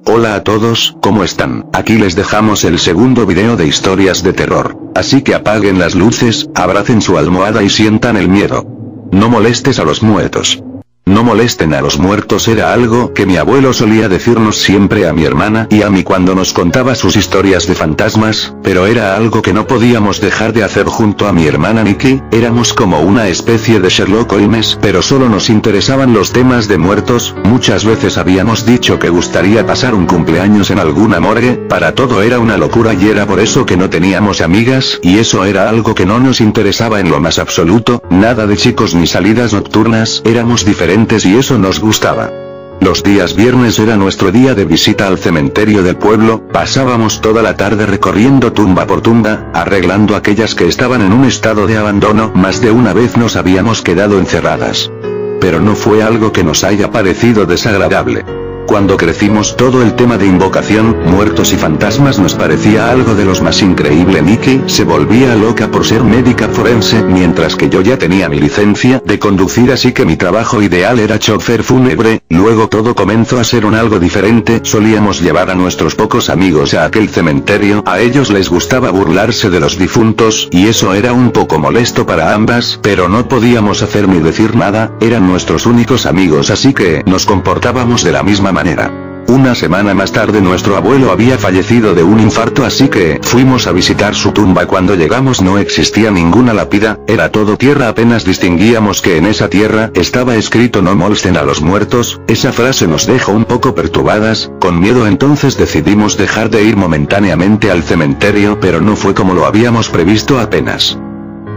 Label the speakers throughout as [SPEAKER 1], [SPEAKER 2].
[SPEAKER 1] Hola a todos, ¿cómo están? Aquí les dejamos el segundo video de historias de terror. Así que apaguen las luces, abracen su almohada y sientan el miedo. No molestes a los muertos. No molesten a los muertos era algo que mi abuelo solía decirnos siempre a mi hermana y a mí cuando nos contaba sus historias de fantasmas, pero era algo que no podíamos dejar de hacer junto a mi hermana Nikki. Éramos como una especie de Sherlock Holmes, pero solo nos interesaban los temas de muertos. Muchas veces habíamos dicho que gustaría pasar un cumpleaños en alguna morgue, para todo era una locura y era por eso que no teníamos amigas, y eso era algo que no nos interesaba en lo más absoluto, nada de chicos ni salidas nocturnas, éramos diferentes y eso nos gustaba. Los días viernes era nuestro día de visita al cementerio del pueblo, pasábamos toda la tarde recorriendo tumba por tumba, arreglando aquellas que estaban en un estado de abandono. Más de una vez nos habíamos quedado encerradas. Pero no fue algo que nos haya parecido desagradable. Cuando crecimos todo el tema de invocación, muertos y fantasmas nos parecía algo de los más increíble. Nikki se volvía loca por ser médica forense, mientras que yo ya tenía mi licencia de conducir, así que mi trabajo ideal era chofer fúnebre. Luego todo comenzó a ser algo diferente, solíamos llevar a nuestros pocos amigos a aquel cementerio, a ellos les gustaba burlarse de los difuntos, y eso era un poco molesto para ambas, pero no podíamos hacer ni decir nada, eran nuestros únicos amigos así que nos comportábamos de la misma manera. Una semana más tarde nuestro abuelo había fallecido de un infarto, así que fuimos a visitar su tumba. Cuando llegamos no existía ninguna lápida, era todo tierra, apenas distinguíamos que en esa tierra estaba escrito no molesten a los muertos. Esa frase nos dejó un poco perturbadas, con miedo, entonces decidimos dejar de ir momentáneamente al cementerio, pero no fue como lo habíamos previsto apenas.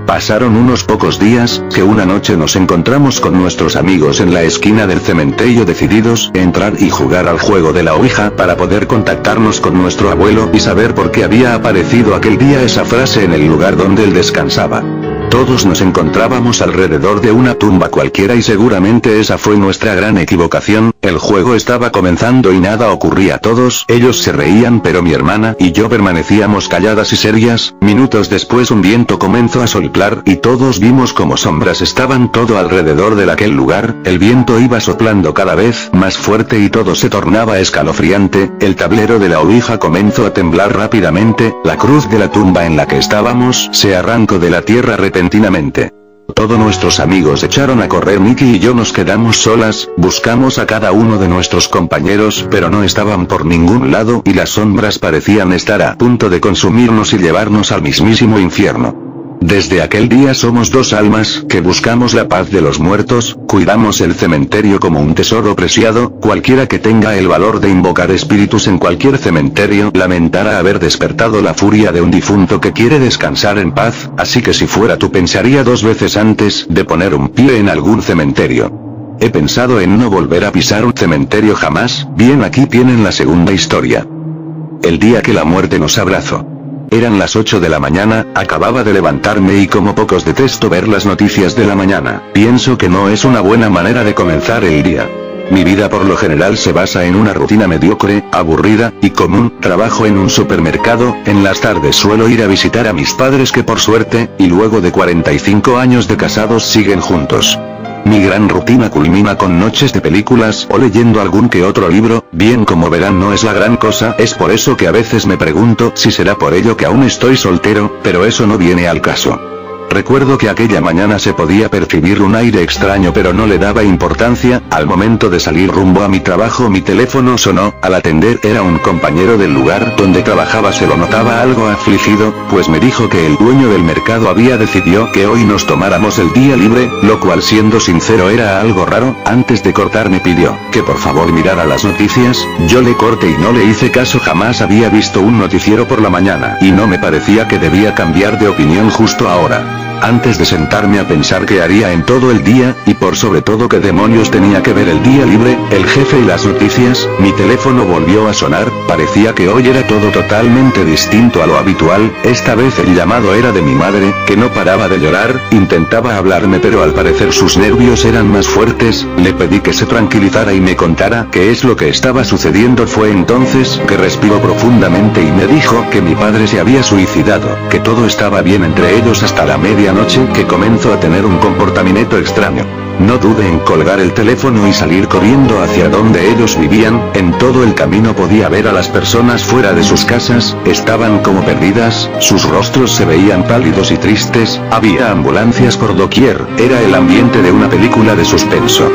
[SPEAKER 1] Pasaron unos pocos días, que una noche nos encontramos con nuestros amigos en la esquina del cementerio decididos a entrar y jugar al juego de la ouija para poder contactarnos con nuestro abuelo y saber por qué había aparecido aquel día esa frase en el lugar donde él descansaba. Todos nos encontrábamos alrededor de una tumba cualquiera y seguramente esa fue nuestra gran equivocación. El juego estaba comenzando y nada ocurría. Todos ellos se reían, pero mi hermana y yo permanecíamos calladas y serias. Minutos después un viento comenzó a soplar y todos vimos como sombras estaban todo alrededor de aquel lugar. El viento iba soplando cada vez más fuerte y todo se tornaba escalofriante. El tablero de la ouija comenzó a temblar rápidamente. La cruz de la tumba en la que estábamos se arrancó de la tierra repentinamente. Todos nuestros amigos echaron a correr. Nikki y yo nos quedamos solas, buscamos a cada uno de nuestros compañeros, pero no estaban por ningún lado y las sombras parecían estar a punto de consumirnos y llevarnos al mismísimo infierno. Desde aquel día somos dos almas que buscamos la paz de los muertos, cuidamos el cementerio como un tesoro preciado. Cualquiera que tenga el valor de invocar espíritus en cualquier cementerio lamentará haber despertado la furia de un difunto que quiere descansar en paz, así que si fuera tú pensaría dos veces antes de poner un pie en algún cementerio. He pensado en no volver a pisar un cementerio jamás. Bien, aquí tienen la segunda historia. El día que la muerte nos abrazó. Eran las 8 de la mañana, acababa de levantarme y como pocos detesto ver las noticias de la mañana. Pienso que no es una buena manera de comenzar el día. Mi vida por lo general se basa en una rutina mediocre, aburrida y común. Trabajo en un supermercado, en las tardes suelo ir a visitar a mis padres que por suerte, y luego de 45 años de casados siguen juntos. Mi gran rutina culmina con noches de películas o leyendo algún que otro libro. Bien, como verán no es la gran cosa, es por eso que a veces me pregunto si será por ello que aún estoy soltero, pero eso no viene al caso. Recuerdo que aquella mañana se podía percibir un aire extraño pero no le daba importancia. Al momento de salir rumbo a mi trabajo mi teléfono sonó. Al atender era un compañero del lugar donde trabajaba. Se lo notaba algo afligido, pues me dijo que el dueño del mercado había decidido que hoy nos tomáramos el día libre, lo cual siendo sincero era algo raro. Antes de cortar me pidió que por favor mirara las noticias. Yo le corté y no le hice caso. Jamás había visto un noticiero por la mañana y no me parecía que debía cambiar de opinión justo ahora. Antes de sentarme a pensar qué haría en todo el día, y por sobre todo qué demonios tenía que ver el día libre, el jefe y las noticias, mi teléfono volvió a sonar. Parecía que hoy era todo totalmente distinto a lo habitual. Esta vez el llamado era de mi madre, que no paraba de llorar, intentaba hablarme pero al parecer sus nervios eran más fuertes. Le pedí que se tranquilizara y me contara qué es lo que estaba sucediendo. Fue entonces que respiró profundamente y me dijo que mi padre se había suicidado, que todo estaba bien entre ellos hasta la medianoche, que comenzó a tener un comportamiento extraño. No dudé en colgar el teléfono y salir corriendo hacia donde ellos vivían. En todo el camino podía ver a las personas fuera de sus casas, estaban como perdidas, sus rostros se veían pálidos y tristes, había ambulancias por doquier, era el ambiente de una película de suspenso.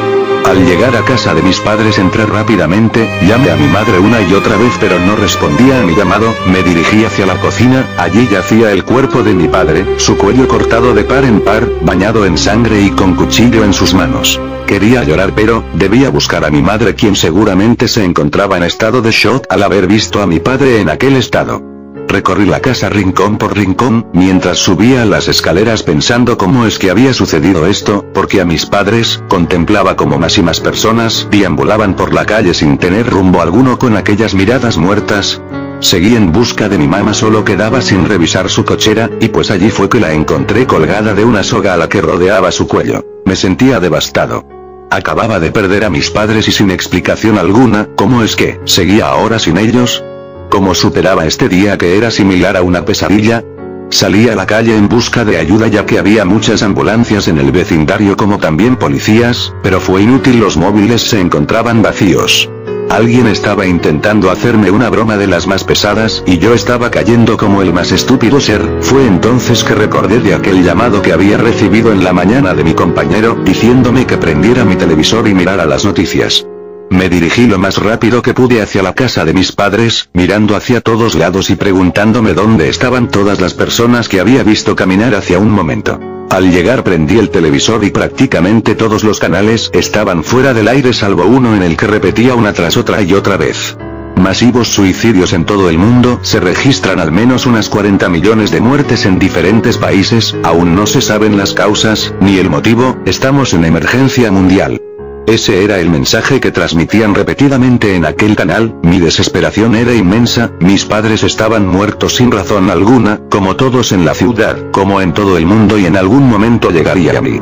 [SPEAKER 1] Al llegar a casa de mis padres entré rápidamente, llamé a mi madre una y otra vez pero no respondía a mi llamado, me dirigí hacia la cocina, allí yacía el cuerpo de mi padre, su cuello cortado de par en par, bañado en sangre y con cuchillo en sus manos. Quería llorar pero, debía buscar a mi madre quien seguramente se encontraba en estado de shock al haber visto a mi padre en aquel estado. Recorrí la casa rincón por rincón, mientras subía las escaleras pensando cómo es que había sucedido esto, porque a mis padres, contemplaba como más y más personas deambulaban por la calle sin tener rumbo alguno con aquellas miradas muertas. Seguí en busca de mi mamá, solo quedaba sin revisar su cochera, y pues allí fue que la encontré colgada de una soga a la que rodeaba su cuello. Me sentía devastado. Acababa de perder a mis padres y sin explicación alguna, ¿cómo es que seguía ahora sin ellos? ¿Cómo superaba este día que era similar a una pesadilla? Salí a la calle en busca de ayuda ya que había muchas ambulancias en el vecindario como también policías, pero fue inútil, los móviles se encontraban vacíos. Alguien estaba intentando hacerme una broma de las más pesadas y yo estaba cayendo como el más estúpido ser. Fue entonces que recordé de aquel llamado que había recibido en la mañana de mi compañero, diciéndome que prendiera mi televisor y mirara las noticias. Me dirigí lo más rápido que pude hacia la casa de mis padres, mirando hacia todos lados y preguntándome dónde estaban todas las personas que había visto caminar hacia un momento. Al llegar prendí el televisor y prácticamente todos los canales estaban fuera del aire salvo uno en el que repetía una tras otra y otra vez: masivos suicidios en todo el mundo, se registran al menos unas 40 millones de muertes en diferentes países, aún no se saben las causas, ni el motivo, estamos en emergencia mundial. Ese era el mensaje que transmitían repetidamente en aquel canal. Mi desesperación era inmensa, mis padres estaban muertos sin razón alguna, como todos en la ciudad, como en todo el mundo, y en algún momento llegaría a mí.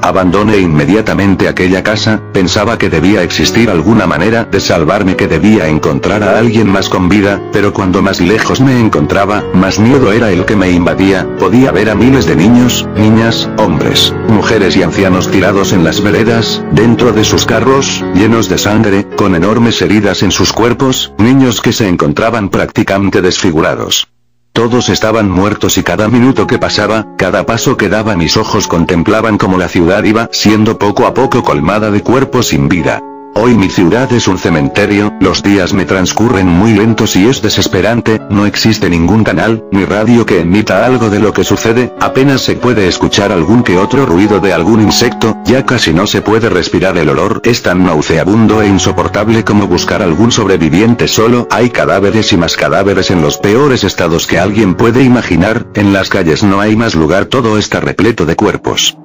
[SPEAKER 1] Abandoné inmediatamente aquella casa, pensaba que debía existir alguna manera de salvarme, que debía encontrar a alguien más con vida, pero cuando más lejos me encontraba, más miedo era el que me invadía. Podía ver a miles de niños, niñas, hombres, mujeres y ancianos tirados en las veredas, dentro de sus carros, llenos de sangre, con enormes heridas en sus cuerpos, niños que se encontraban prácticamente desfigurados. Todos estaban muertos y cada minuto que pasaba, cada paso que daba, mis ojos contemplaban cómo la ciudad iba siendo poco a poco colmada de cuerpos sin vida. Hoy mi ciudad es un cementerio, los días me transcurren muy lentos y es desesperante, no existe ningún canal, ni radio que emita algo de lo que sucede, apenas se puede escuchar algún que otro ruido de algún insecto, ya casi no se puede respirar, el olor es tan nauseabundo e insoportable como buscar algún sobreviviente, solo hay cadáveres y más cadáveres en los peores estados que alguien puede imaginar, en las calles no hay más lugar, todo está repleto de cuerpos.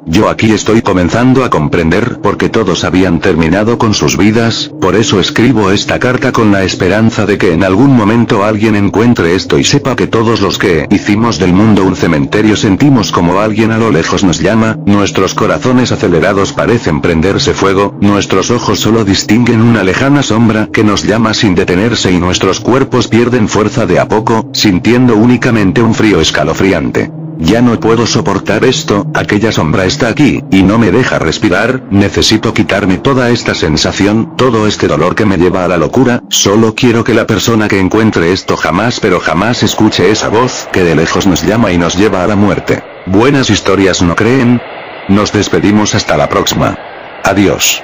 [SPEAKER 1] Yo aquí estoy comenzando a comprender por qué todos habían terminado con sus vidas, por eso escribo esta carta con la esperanza de que en algún momento alguien encuentre esto y sepa que todos los que hicimos del mundo un cementerio sentimos como alguien a lo lejos nos llama, nuestros corazones acelerados parecen prenderse fuego, nuestros ojos solo distinguen una lejana sombra que nos llama sin detenerse y nuestros cuerpos pierden fuerza de a poco, sintiendo únicamente un frío escalofriante. Ya no puedo soportar esto, aquella sombra está aquí, y no me deja respirar, necesito quitarme toda esta sensación, todo este dolor que me lleva a la locura, solo quiero que la persona que encuentre esto jamás pero jamás escuche esa voz que de lejos nos llama y nos lleva a la muerte. Buenas historias, ¿no creen? Nos despedimos hasta la próxima. Adiós.